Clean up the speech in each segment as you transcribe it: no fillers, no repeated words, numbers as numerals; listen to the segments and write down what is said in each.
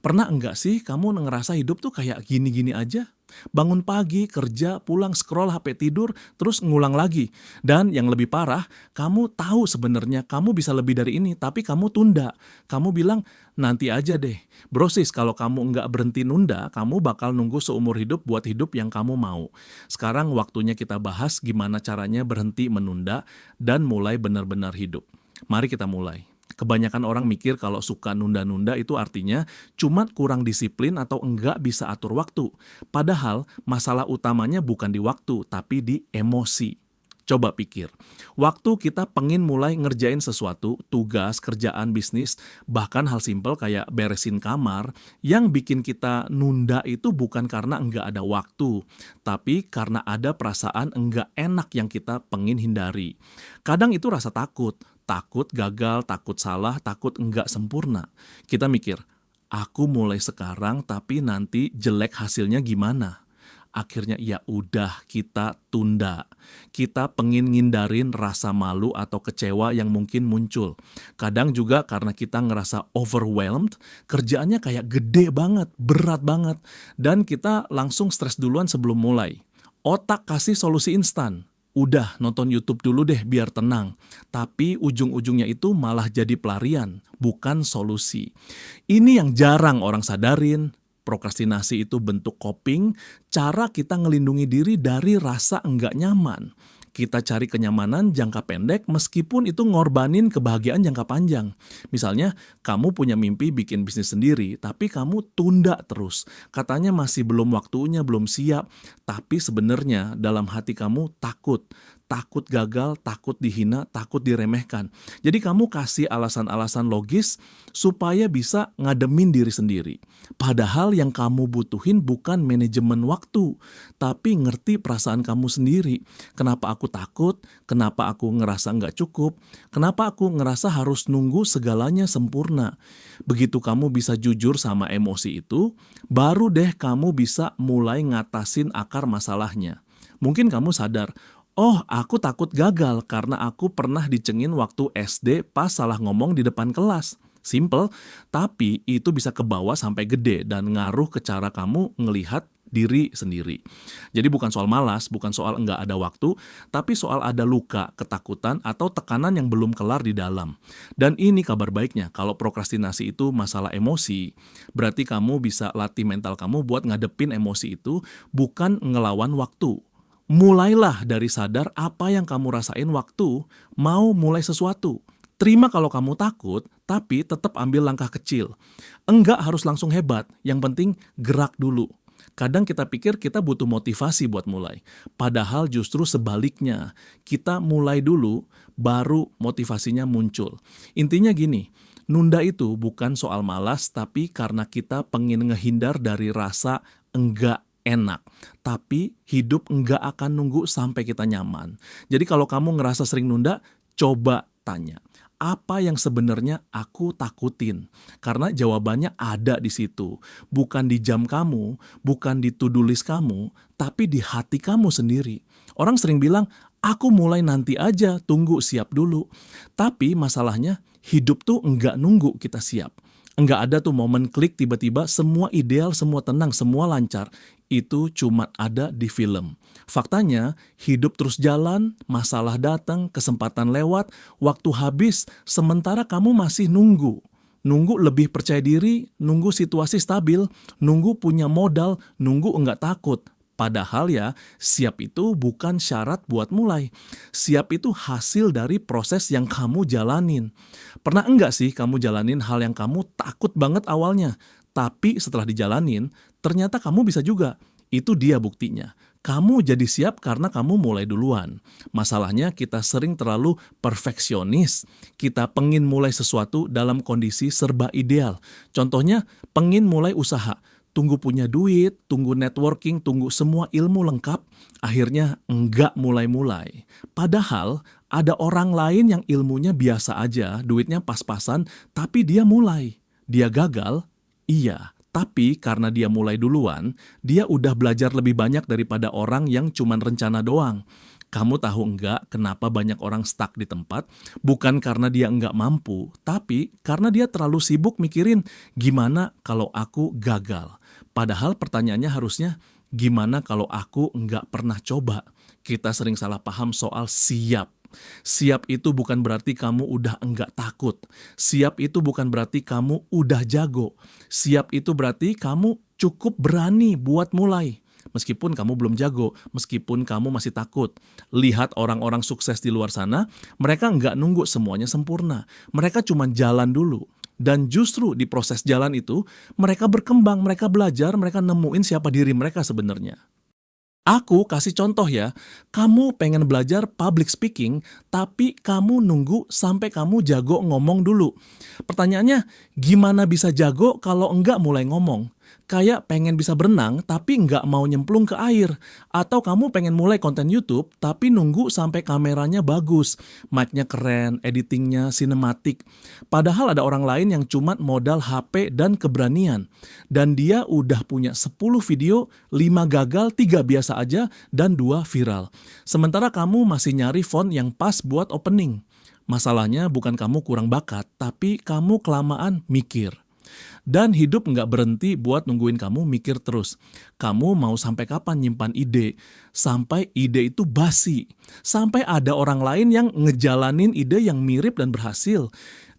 Pernah enggak sih kamu ngerasa hidup tuh kayak gini-gini aja? Bangun pagi, kerja, pulang, scroll HP, tidur, terus ngulang lagi. Dan yang lebih parah, kamu tahu sebenarnya kamu bisa lebih dari ini, tapi kamu tunda. Kamu bilang, nanti aja deh. Brosis, kalau kamu enggak berhenti nunda, kamu bakal nunggu seumur hidup buat hidup yang kamu mau. Sekarang waktunya kita bahas gimana caranya berhenti menunda dan mulai benar-benar hidup. Mari kita mulai. Kebanyakan orang mikir kalau suka nunda-nunda itu artinya cuma kurang disiplin atau enggak bisa atur waktu. Padahal masalah utamanya bukan di waktu, tapi di emosi. Coba pikir, waktu kita pengen mulai ngerjain sesuatu, tugas, kerjaan, bisnis, bahkan hal simpel kayak beresin kamar, yang bikin kita nunda itu bukan karena enggak ada waktu, tapi karena ada perasaan enggak enak yang kita pengen hindari. Kadang itu rasa takut, takut gagal, takut salah, takut enggak sempurna. Kita mikir, aku mulai sekarang tapi nanti jelek hasilnya gimana? Akhirnya ya udah kita tunda. Kita pengen ngindarin rasa malu atau kecewa yang mungkin muncul. Kadang juga karena kita ngerasa overwhelmed, kerjaannya kayak gede banget, berat banget. Dan kita langsung stres duluan sebelum mulai. Otak kasih solusi instan. Udah nonton YouTube dulu deh biar tenang. Tapi ujung-ujungnya itu malah jadi pelarian, bukan solusi. Ini yang jarang orang sadarin. Prokrastinasi itu bentuk coping, cara kita ngelindungi diri dari rasa enggak nyaman. Kita cari kenyamanan jangka pendek meskipun itu ngorbanin kebahagiaan jangka panjang. Misalnya, kamu punya mimpi bikin bisnis sendiri, tapi kamu tunda terus. Katanya masih belum waktunya, belum siap. Tapi sebenarnya dalam hati kamu takut. Takut gagal, takut dihina, takut diremehkan. Jadi kamu kasih alasan-alasan logis supaya bisa ngademin diri sendiri. Padahal yang kamu butuhin bukan manajemen waktu, tapi ngerti perasaan kamu sendiri. Kenapa aku takut? Kenapa aku ngerasa nggak cukup? Kenapa aku ngerasa harus nunggu segalanya sempurna? Begitu kamu bisa jujur sama emosi itu, baru deh kamu bisa mulai ngatasin akar masalahnya. Mungkin kamu sadar, oh, aku takut gagal karena aku pernah dicengin waktu SD pas salah ngomong di depan kelas. Simple, tapi itu bisa kebawa sampai gede dan ngaruh ke cara kamu ngelihat diri sendiri. Jadi bukan soal malas, bukan soal enggak ada waktu, tapi soal ada luka, ketakutan, atau tekanan yang belum kelar di dalam. Dan ini kabar baiknya, kalau prokrastinasi itu masalah emosi, berarti kamu bisa latih mental kamu buat ngadepin emosi itu, bukan ngelawan waktu. Mulailah dari sadar apa yang kamu rasain waktu mau mulai sesuatu. Terima kalau kamu takut, tapi tetap ambil langkah kecil. Enggak harus langsung hebat, yang penting gerak dulu. Kadang kita pikir kita butuh motivasi buat mulai. Padahal justru sebaliknya, kita mulai dulu, baru motivasinya muncul. Intinya gini, nunda itu bukan soal malas, tapi karena kita pengen ngehindar dari rasa enggak enak. Tapi hidup enggak akan nunggu sampai kita nyaman. Jadi kalau kamu ngerasa sering nunda, coba tanya, apa yang sebenarnya aku takutin? Karena jawabannya ada di situ. Bukan di jam kamu, bukan di to-do list kamu, tapi di hati kamu sendiri. Orang sering bilang, aku mulai nanti aja, tunggu siap dulu. Tapi masalahnya, hidup tuh enggak nunggu kita siap. Enggak ada tuh momen klik tiba-tiba semua ideal, semua tenang, semua lancar. Itu cuma ada di film. Faktanya, hidup terus jalan, masalah datang, kesempatan lewat, waktu habis, sementara kamu masih nunggu. Nunggu lebih percaya diri, nunggu situasi stabil, nunggu punya modal, nunggu enggak takut. Padahal ya, siap itu bukan syarat buat mulai. Siap itu hasil dari proses yang kamu jalanin. Pernah enggak sih kamu jalanin hal yang kamu takut banget awalnya, tapi setelah dijalanin, ternyata kamu bisa juga. Itu dia buktinya. Kamu jadi siap karena kamu mulai duluan. Masalahnya kita sering terlalu perfeksionis. Kita pengen mulai sesuatu dalam kondisi serba ideal. Contohnya, pengen mulai usaha. Tunggu punya duit, tunggu networking, tunggu semua ilmu lengkap, akhirnya enggak mulai-mulai. Padahal ada orang lain yang ilmunya biasa aja, duitnya pas-pasan, tapi dia mulai. Dia gagal? Iya. Tapi karena dia mulai duluan, dia udah belajar lebih banyak daripada orang yang cuman rencana doang. Kamu tahu enggak kenapa banyak orang stuck di tempat? Bukan karena dia enggak mampu, tapi karena dia terlalu sibuk mikirin gimana kalau aku gagal. Padahal pertanyaannya harusnya gimana kalau aku enggak pernah coba? Kita sering salah paham soal siap. Siap itu bukan berarti kamu udah enggak takut. Siap itu bukan berarti kamu udah jago. Siap itu berarti kamu cukup berani buat mulai. Meskipun kamu belum jago, meskipun kamu masih takut. Lihat orang-orang sukses di luar sana, mereka nggak nunggu semuanya sempurna. Mereka cuma jalan dulu. Dan justru di proses jalan itu, mereka berkembang, mereka belajar, mereka nemuin siapa diri mereka sebenarnya. Aku kasih contoh ya, kamu pengen belajar public speaking, tapi kamu nunggu sampai kamu jago ngomong dulu. Pertanyaannya, gimana bisa jago kalau enggak mulai ngomong? Kayak pengen bisa berenang, tapi enggak mau nyemplung ke air. Atau kamu pengen mulai konten YouTube, tapi nunggu sampai kameranya bagus, mic-nya keren, editingnya sinematik. Padahal ada orang lain yang cuma modal HP dan keberanian. Dan dia udah punya 10 video, 5 gagal, 3 biasa aja, dan 2 viral. Sementara kamu masih nyari font yang pas buat opening. Masalahnya bukan kamu kurang bakat, tapi kamu kelamaan mikir. Dan hidup nggak berhenti buat nungguin kamu mikir terus. Kamu mau sampai kapan nyimpan ide? Sampai ide itu basi. Sampai ada orang lain yang ngejalanin ide yang mirip dan berhasil.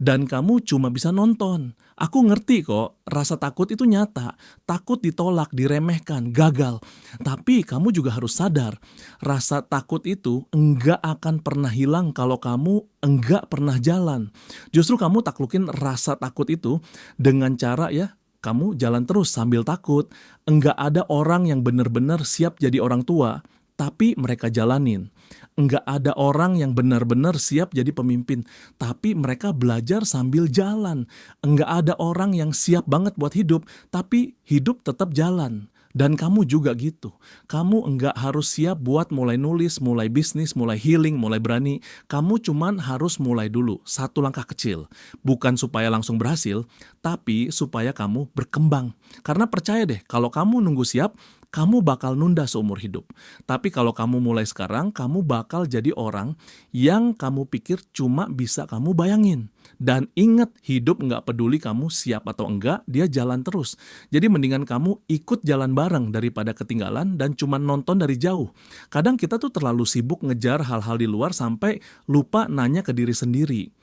Dan kamu cuma bisa nonton. Aku ngerti kok, rasa takut itu nyata. Takut ditolak, diremehkan, gagal. Tapi kamu juga harus sadar, rasa takut itu enggak akan pernah hilang kalau kamu enggak pernah jalan. Justru kamu taklukin rasa takut itu dengan cara ya, kamu jalan terus sambil takut. Enggak ada orang yang benar-benar siap jadi orang tua, tapi mereka jalanin. Enggak ada orang yang benar-benar siap jadi pemimpin, tapi mereka belajar sambil jalan. Enggak ada orang yang siap banget buat hidup, tapi hidup tetap jalan. Dan kamu juga gitu. Kamu enggak harus siap buat mulai nulis, mulai bisnis, mulai healing, mulai berani. Kamu cuman harus mulai dulu, satu langkah kecil. Bukan supaya langsung berhasil, tapi supaya kamu berkembang. Karena percaya deh, kalau kamu nunggu siap, kamu bakal nunda seumur hidup. Tapi kalau kamu mulai sekarang, kamu bakal jadi orang yang kamu pikir cuma bisa kamu bayangin. Dan ingat, hidup nggak peduli kamu siap atau enggak, dia jalan terus. Jadi mendingan kamu ikut jalan bareng daripada ketinggalan dan cuma nonton dari jauh. Kadang kita tuh terlalu sibuk ngejar hal-hal di luar sampai lupa nanya ke diri sendiri.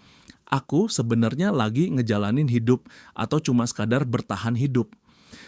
Aku sebenarnya lagi ngejalanin hidup atau cuma sekadar bertahan hidup.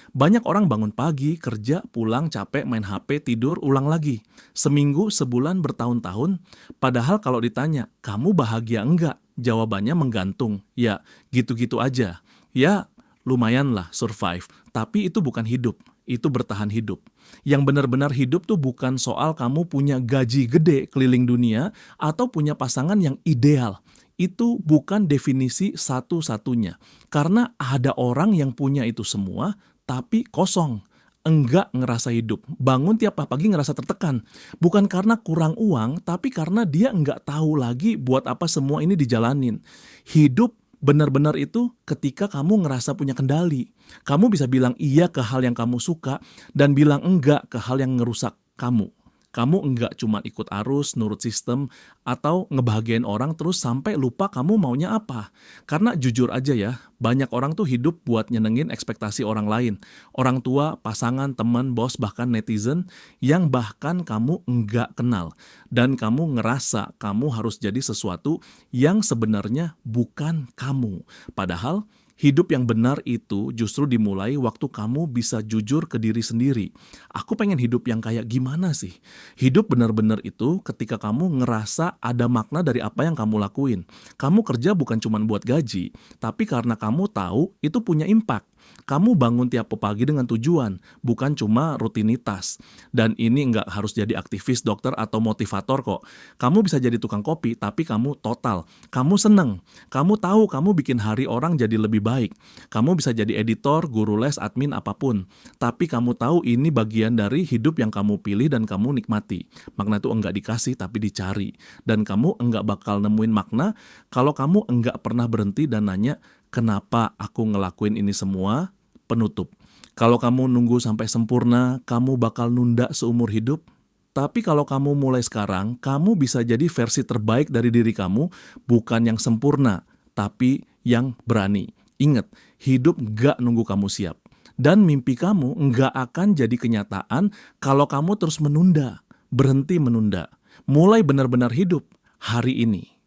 Banyak orang bangun pagi, kerja, pulang, capek, main HP, tidur, ulang lagi. Seminggu, sebulan, bertahun-tahun. Padahal kalau ditanya, kamu bahagia enggak? Jawabannya menggantung. Ya, gitu-gitu aja. Ya, lumayanlah survive. Tapi itu bukan hidup. Itu bertahan hidup. Yang benar-benar hidup tuh bukan soal kamu punya gaji gede keliling dunia atau punya pasangan yang ideal. Itu bukan definisi satu-satunya. Karena ada orang yang punya itu semua, tapi kosong, enggak ngerasa hidup. Bangun tiap pagi ngerasa tertekan. Bukan karena kurang uang, tapi karena dia enggak tahu lagi buat apa semua ini dijalanin. Hidup benar-benar itu ketika kamu ngerasa punya kendali. Kamu bisa bilang iya ke hal yang kamu suka, dan bilang enggak ke hal yang ngerusak kamu. Kamu enggak cuma ikut arus, nurut sistem, atau ngebahagiain orang terus sampai lupa kamu maunya apa. Karena jujur aja ya, banyak orang tuh hidup buat nyenengin ekspektasi orang lain. Orang tua, pasangan, teman, bos, bahkan netizen yang bahkan kamu enggak kenal. Dan kamu ngerasa kamu harus jadi sesuatu yang sebenarnya bukan kamu. Padahal hidup yang benar itu justru dimulai waktu kamu bisa jujur ke diri sendiri. Aku pengen hidup yang kayak gimana sih? Hidup benar-benar itu ketika kamu ngerasa ada makna dari apa yang kamu lakuin. Kamu kerja bukan cuma buat gaji, tapi karena kamu tahu itu punya impact. Kamu bangun tiap pagi dengan tujuan, bukan cuma rutinitas. Dan ini nggak harus jadi aktivis, dokter, atau motivator kok. Kamu bisa jadi tukang kopi, tapi kamu total. Kamu seneng. Kamu tahu kamu bikin hari orang jadi lebih baik. Kamu bisa jadi editor, guru les, admin, apapun. Tapi kamu tahu ini bagian dari hidup yang kamu pilih dan kamu nikmati. Makna itu enggak dikasih, tapi dicari. Dan kamu enggak bakal nemuin makna kalau kamu enggak pernah berhenti dan nanya, kenapa aku ngelakuin ini semua? Penutup. Kalau kamu nunggu sampai sempurna, kamu bakal nunda seumur hidup. Tapi kalau kamu mulai sekarang, kamu bisa jadi versi terbaik dari diri kamu, bukan yang sempurna, tapi yang berani. Ingat, hidup nggak nunggu kamu siap. Dan mimpi kamu nggak akan jadi kenyataan kalau kamu terus menunda, berhenti menunda. Mulai benar-benar hidup hari ini.